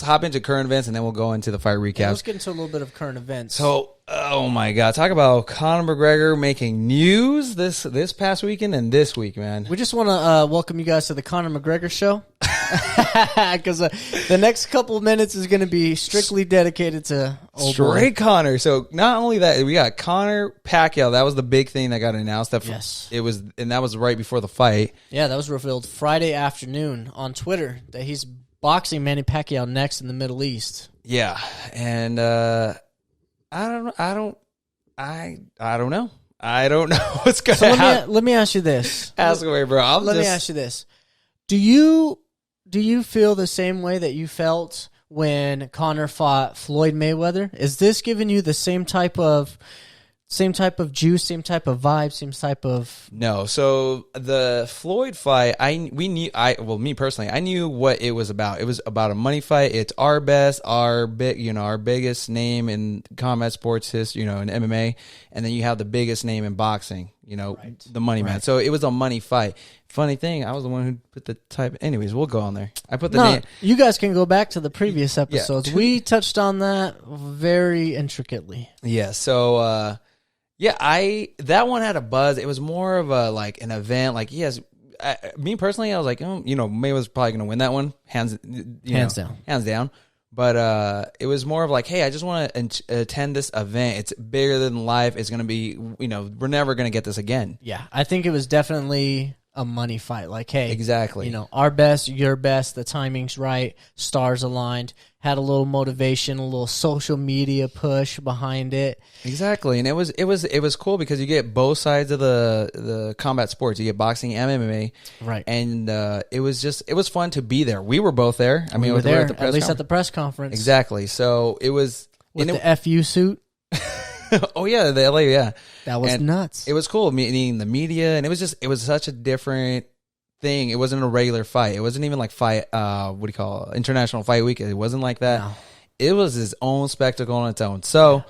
hop into current events, and then we'll go into the fight recaps. Yeah, let's get into a little bit of current events. So, oh my God, talk about Conor McGregor making news this past weekend and this week, man. We just want to welcome you guys to the Conor McGregor show, because the next couple of minutes is going to be strictly dedicated to straight Conor. So not only that, we got Conor Pacquiao. That was the big thing that got announced. Yes, it was, and that was right before the fight. Yeah, that was revealed Friday afternoon on Twitter that he's boxing Manny Pacquiao next in the Middle East. Yeah, and I don't know. I don't know. I don't know what's going to happen. Let me ask you this. Ask away, bro. Let me ask you this. Do you feel the same way that you felt when Conor fought Floyd Mayweather? Is this giving you the same type of juice, same type of vibe, same type of... No. So the Floyd fight, me personally, I knew what it was about. It was about a money fight. It's our best, our biggest name in combat sports history, in MMA, and then you have the biggest name in boxing, right. The money man. So it was a money fight. Funny thing, I was the one who put the type. Anyways, we'll go on there. I put the name. You guys can go back to the previous episodes. We touched on that very intricately. Yeah. So. That one had a buzz. It was more of an event. Like, yes, me personally, I was like, Mayweather's probably going to win that one, hands down. But it was more of like, hey, I just want to attend this event. It's bigger than life. It's going to be, we're never going to get this again. Yeah, I think it was definitely a money fight. Like, hey, exactly. Our best, your best. The timing's right. Stars aligned. Had a little motivation, a little social media push behind it. Exactly, and it was cool because you get both sides of the combat sports. You get boxing and MMA, right? And it was fun to be there. We were both there. We were there at least at the press conference. Exactly. So it was with the FU suit. Oh yeah, the LA, yeah. That was nuts. It was cool meeting the media, and it was such a different thing. It wasn't a regular fight. It wasn't even like International Fight Week. It wasn't like that. No. It was its own spectacle on its own. So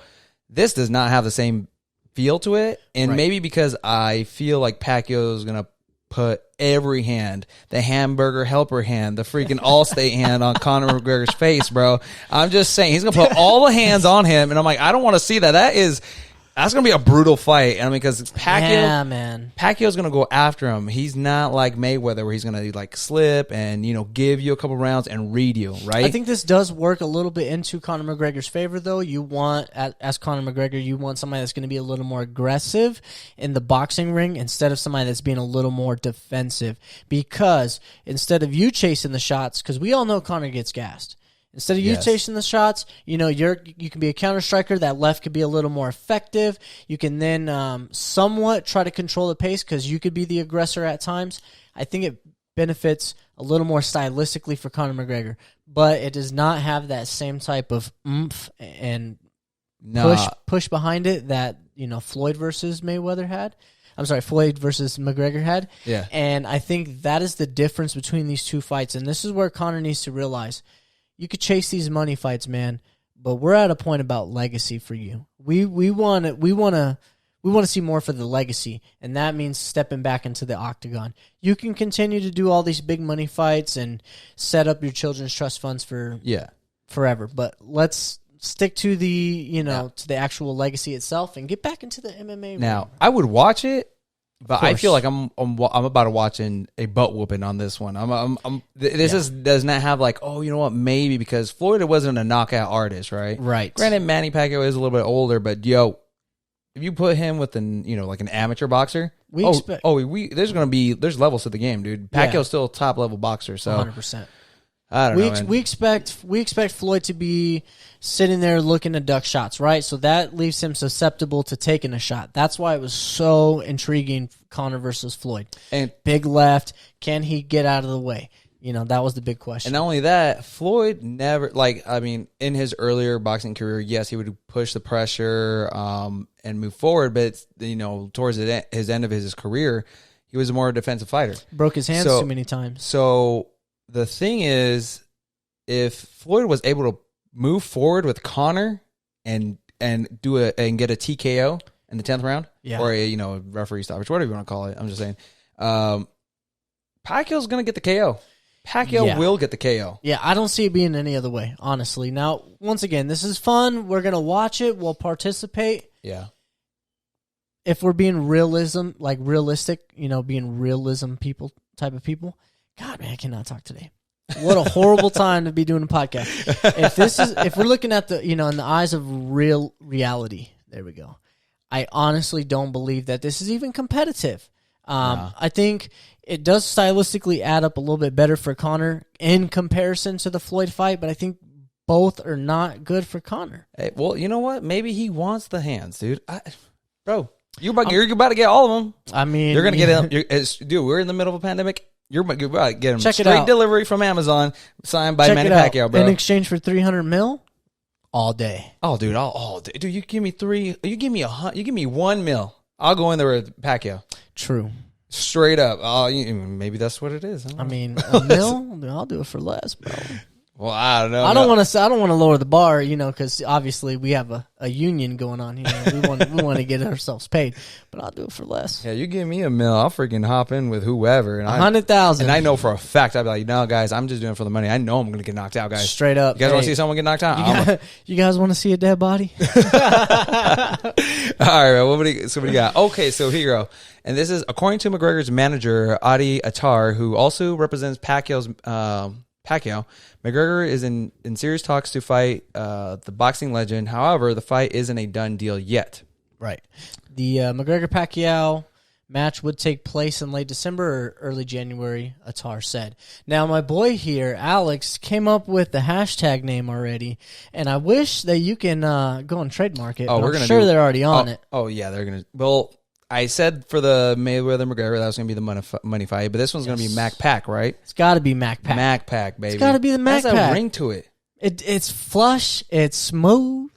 this does not have the same feel to it, and maybe because I feel like Pacquiao is gonna put every hand, the hamburger helper hand, the freaking Allstate hand on Conor McGregor's face, bro. I'm just saying he's gonna put all the hands on him, and I'm like, I don't want to see that. That's going to be a brutal fight. I mean, because Pacquiao's going to go after him. He's not like Mayweather where he's going to slip and, give you a couple rounds and read you, right? I think this does work a little bit into Conor McGregor's favor, though. You want, as Conor McGregor, you want somebody that's going to be a little more aggressive in the boxing ring instead of somebody that's being a little more defensive. Because instead of you chasing the shots, because we all know Conor gets gassed. Instead of you chasing the shots, you can be a counter striker. That left could be a little more effective. You can then somewhat try to control the pace because you could be the aggressor at times. I think it benefits a little more stylistically for Conor McGregor, but it does not have that same type of oomph and push behind it that Floyd versus Mayweather had. I'm sorry, Floyd versus McGregor had. Yeah, and I think that is the difference between these two fights, and this is where Conor needs to realize. You could chase these money fights, man, but we're at a point about legacy for you. We want to see more for the legacy, and that means stepping back into the octagon. You can continue to do all these big money fights and set up your children's trust funds for forever, but let's stick to the to the actual legacy itself and get back into the MMA. Now, I would watch it. But I feel like I'm about to watch a butt whooping on this one. Does not have maybe because Floyd wasn't a knockout artist, right? Right. Granted, Manny Pacquiao is a little bit older, but if you put him with an amateur boxer, there's levels to the game, dude. Pacquiao's still a top level boxer, so 100%. I don't know. We expect Floyd to be sitting there looking to duck shots, right? So that leaves him susceptible to taking a shot. That's why it was so intriguing, Conor versus Floyd. And big left, can he get out of the way? That was the big question. And not only that, Floyd never in his earlier boxing career, yes, he would push the pressure and move forward, but towards his end of his career, he was a more defensive fighter. Broke his hands too many times. So the thing is, if Floyd was able to move forward with Conor and get a TKO in the 10th round, or a referee stoppage, whatever you want to call it, I'm just saying, Pacquiao's going to get the KO. Pacquiao will get the KO. Yeah, I don't see it being any other way, honestly. Now, once again, this is fun. We're going to watch it. We'll participate. Yeah. If we're being realistic, being realism type of people. God, man, I cannot talk today. What a horrible time to be doing a podcast. If we're looking at the, in the eyes of real reality, there we go. I honestly don't believe that this is even competitive. I think it does stylistically add up a little bit better for Conor in comparison to the Floyd fight, but I think both are not good for Conor. Hey, well, you know what? Maybe he wants the hands, dude. Bro, you're about to get all of them. I mean, you're gonna get them. Dude, we're in the middle of a pandemic. You're about to get them straight delivery from Amazon, signed by Manny Pacquiao, bro. In exchange for $300 million, all day. Oh, dude, all day. Dude, you give me you give me $1 million. I'll go in there with Pacquiao. True. Straight up. Maybe that's what it is. I mean, $1 million, I'll do it for less, bro. Well, I don't know. I don't want to lower the bar, because obviously we have a union going on here. We want to get ourselves paid, but I'll do it for less. Yeah, you give me $1 million, I'll freaking hop in with whoever. And 100,000. And I know for a fact, I'd be like, no, guys, I'm just doing it for the money. I know I'm going to get knocked out, guys. Straight up. You guys want to see someone get knocked out? You guys want to see a dead body? All right, what do you got? Okay, so here you go. And this is according to McGregor's manager, Adi Attar, who also represents Pacquiao. McGregor is in serious talks to fight the boxing legend. However, the fight isn't a done deal yet. Right. The McGregor-Pacquiao match would take place in late December or early January, Attar said. Now, my boy here, Alex, came up with the hashtag name already, and I wish that you can go and trademark it. I'm sure they're already on it. Oh, yeah, they're going to. Well, I said for the Mayweather-McGregor, that was going to be the money fight, but this one's going to be Mac Pack, right? It's got to be Mac Pack. Mac Pack, baby. It's got to be the Mac Pack. Has a ring to it. It's flush. It's smooth.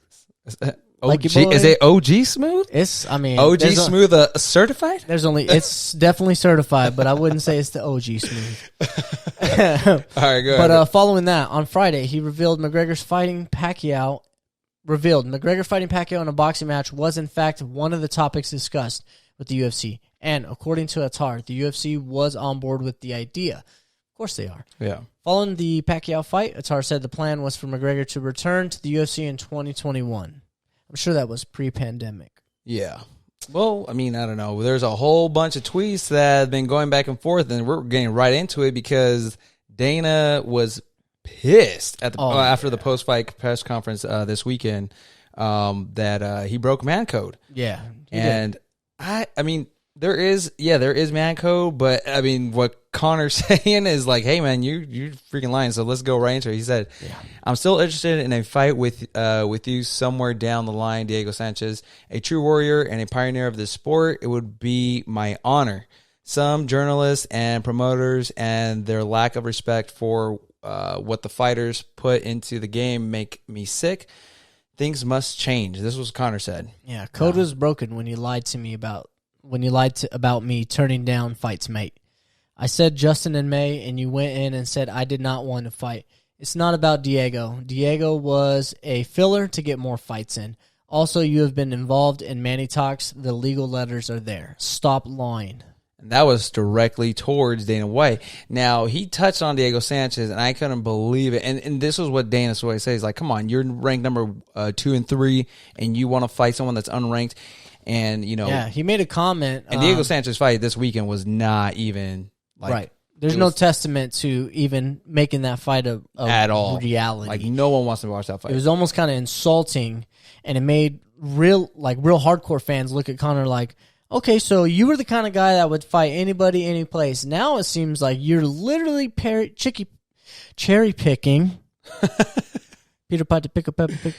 OG, is it OG smooth? OG smooth certified? It's definitely certified, but I wouldn't say it's the OG smooth. All right, go ahead. But following that, on Friday, he revealed McGregor fighting Pacquiao in a boxing match was in fact one of the topics discussed with the UFC. And according to Attar, the UFC was on board with the idea. Of course they are. Yeah. Following the Pacquiao fight, Attar said the plan was for McGregor to return to the UFC in 2021. I'm sure that was pre-pandemic. Yeah. Well, I don't know. There's a whole bunch of tweets that have been going back and forth, and we're getting right into it because Dana was pissed at after the post-fight press conference this weekend that he broke man code. Yeah. And there is man code, but what Conor's saying is like, hey man, you're freaking lying. So let's go right into it. He said, I'm still interested in a fight with you somewhere down the line, Diego Sanchez, a true warrior and a pioneer of this sport. It would be my honor. Some journalists and promoters and their lack of respect for what the fighters put into the game make me sick. Things must change. This was Conor said. Yeah, code was broken when you lied to me about me turning down fights, mate. I said Justin in May, and you went in and said I did not want to fight. It's not about Diego. Diego was a filler to get more fights in. Also, you have been involved in Manny talks. The legal letters are there. Stop lying. And that was directly towards Dana White. Now, he touched on Diego Sanchez, and I couldn't believe it. And this was what Dana White says. Like, come on, you're ranked number 2 and 3, and you want to fight someone that's unranked. And, Yeah, he made a comment. And Diego Sanchez's fight this weekend was not even, right. There's no testament to even making that fight a at all reality. Like, no one wants to watch that fight. It was almost kind of insulting, and it made real hardcore fans look at Conor like, okay, so you were the kind of guy that would fight anybody, any place. Now it seems like you're literally cherry picking. Peter Piper pick a pepper pick.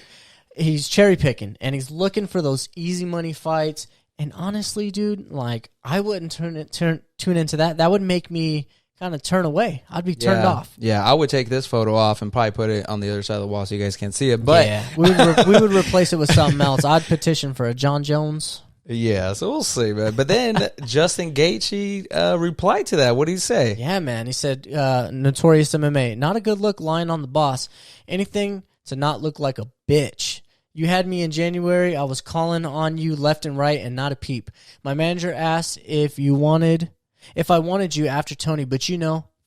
He's cherry picking, and he's looking for those easy money fights. And honestly, dude, like, I wouldn't tune into that. That would make me kind of turn away. I'd be turned off. Yeah, I would take this photo off and probably put it on the other side of the wall so you guys can't see it. But yeah, we would replace it with something else. I'd petition for a John Jones. Yeah, so we'll see, man. But then Justin Gaethje replied to that. What did he say? Yeah, man. He said, Notorious MMA, not a good look lying on the boss. Anything to not look like a bitch. You had me in January. I was calling on you left and right and not a peep. My manager asked if I wanted you after Tony, but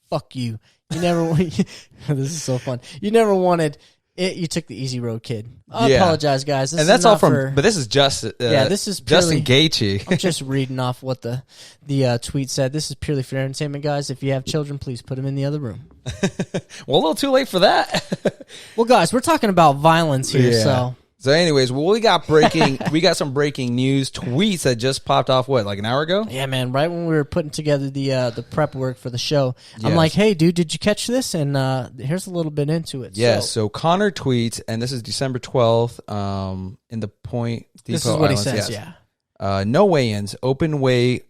fuck you. You never. This is so fun. You never wanted it. You took the easy road, kid. I apologize, guys. This and that's is all from. But this is just. This is purely, Justin Gaethje. I'm just reading off what the tweet said. This is purely for entertainment, guys. If you have children, please put them in the other room. Well, a little too late for that. Well, guys, we're talking about violence here, So anyways, we got some breaking news tweets that just popped off, like an hour ago? Yeah, man, right when we were putting together the prep work for the show. Yes. I'm like, hey, dude, did you catch this? And here's a little bit into it. Yeah, so Connor tweets, and this is December 12th, in the Point Depot This is what Islands, he says, yeah. No weigh-ins, open weigh,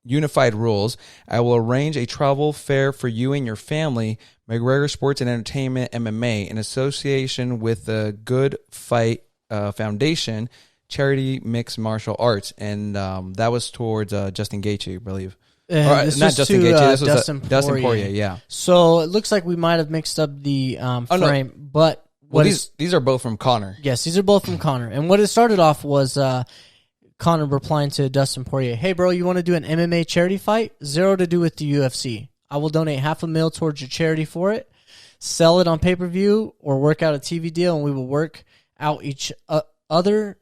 unified rules. I will arrange a travel fare for you and your family. McGregor Sports and Entertainment MMA in association with the Good Fight Foundation, charity mixed martial arts, and that was towards Justin Gaethje, I believe. Not Justin Gaethje. This was Dustin Poirier. Yeah. So it looks like we might have mixed up the frame, but these are both from Connor. Yes, these are both from Connor. And what it started off was Connor replying to Dustin Poirier, "Hey, bro, you want to do an MMA charity fight? Zero to do with the UFC. I will donate $500,000 towards your charity for it. Sell it on pay-per-view or work out a TV deal, and we will work out other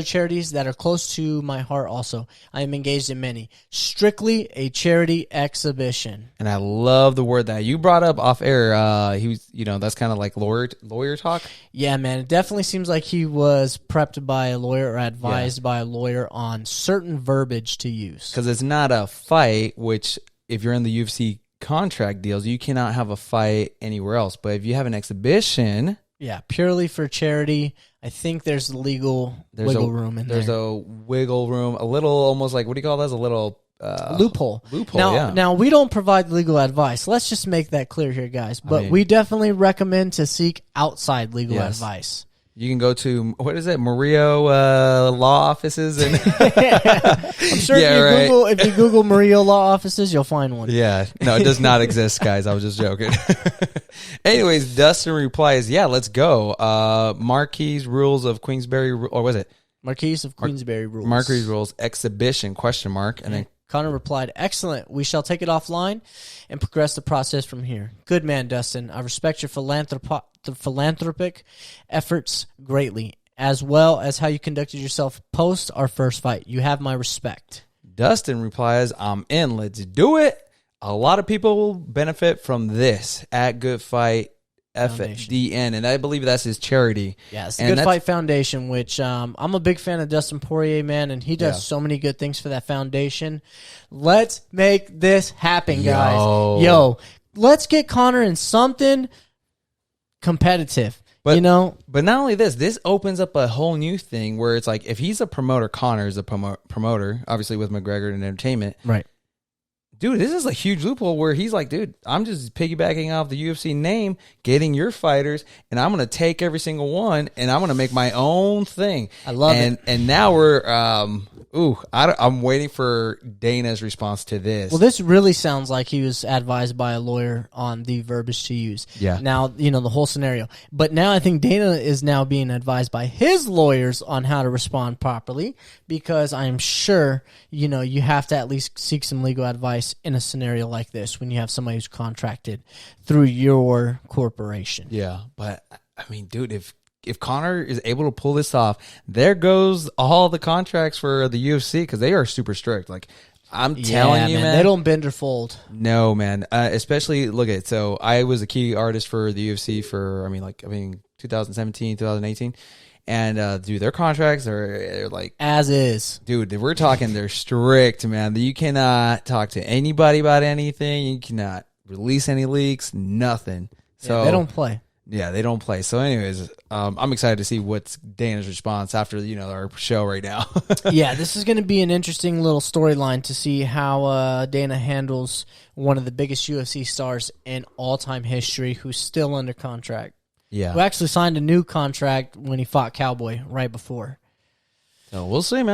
charities that are close to my heart also. I am engaged in many. Strictly a charity exhibition." And I love the word that you brought up off air. He was, that's kind of like lawyer talk. Yeah, man. It definitely seems like he was prepped by a lawyer or advised by a lawyer on certain verbiage to use. Because it's not a fight, which if you're in the UFC contract deals, you cannot have a fight anywhere else. But if you have an exhibition... Yeah, purely for charity. I think there's wiggle room in there. There's a wiggle room, a little almost like, what do you call that? A little... loophole. Now, we don't provide legal advice. Let's just make that clear here, guys. But we definitely recommend to seek outside legal advice. You can go to, what is it, Murillo law offices? And I'm sure if you Google Murillo law offices, you'll find one. Yeah. No, it does not exist, guys. I was just joking. Anyways, Dustin replies, yeah, let's go. Marquis Rules of Queensberry, or was it? Marquis of Queensberry Rules. Marquis Rules Exhibition, ? And then Connor replied, "Excellent. We shall take it offline and progress the process from here." Good man, Dustin. I respect your philanthropic efforts greatly, as well as how you conducted yourself post our first fight. You have my respect. Dustin replies, "I'm in. Let's do it. A lot of people will benefit from this at Good Fight FDN," and I believe that's his charity. Yeah, it's the Good Fight Foundation, which I'm a big fan of Dustin Poirier, man, and he does so many good things for that foundation. Let's make this happen, guys. Yo, let's get Connor in something competitive. But not only this opens up a whole new thing where it's like, if he's a promoter, Connor is a promoter, obviously with McGregor and Entertainment, right? Dude, this is a huge loophole where he's like, dude, I'm just piggybacking off the UFC name, getting your fighters, and I'm going to take every single one, and I'm going to make my own thing. I love it. And now we're, I'm waiting for Dana's response to this. Well, this really sounds like he was advised by a lawyer on the verbiage to use. Yeah. Now, the whole scenario. But now I think Dana is now being advised by his lawyers on how to respond properly, because I'm sure, you have to at least seek some legal advice in a scenario like this when you have somebody who's contracted through your corporation. Yeah, but I mean, dude, if Connor is able to pull this off, there goes all the contracts for the UFC, because they are super strict. Like, I'm telling you, man, they don't bend or fold. No, man. Especially, look at it. So I was a key artist for the UFC for 2017, 2018. And, dude, their contracts are like... As is. Dude, we're talking, they're strict, man. You cannot talk to anybody about anything. You cannot release any leaks, nothing. So they don't play. Yeah, they don't play. So anyways, I'm excited to see what's Dana's response after, our show right now. Yeah, this is going to be an interesting little storyline to see how Dana handles one of the biggest UFC stars in all-time history who's still under contract. Yeah. Who actually signed a new contract when he fought Cowboy right before. So we'll see, man.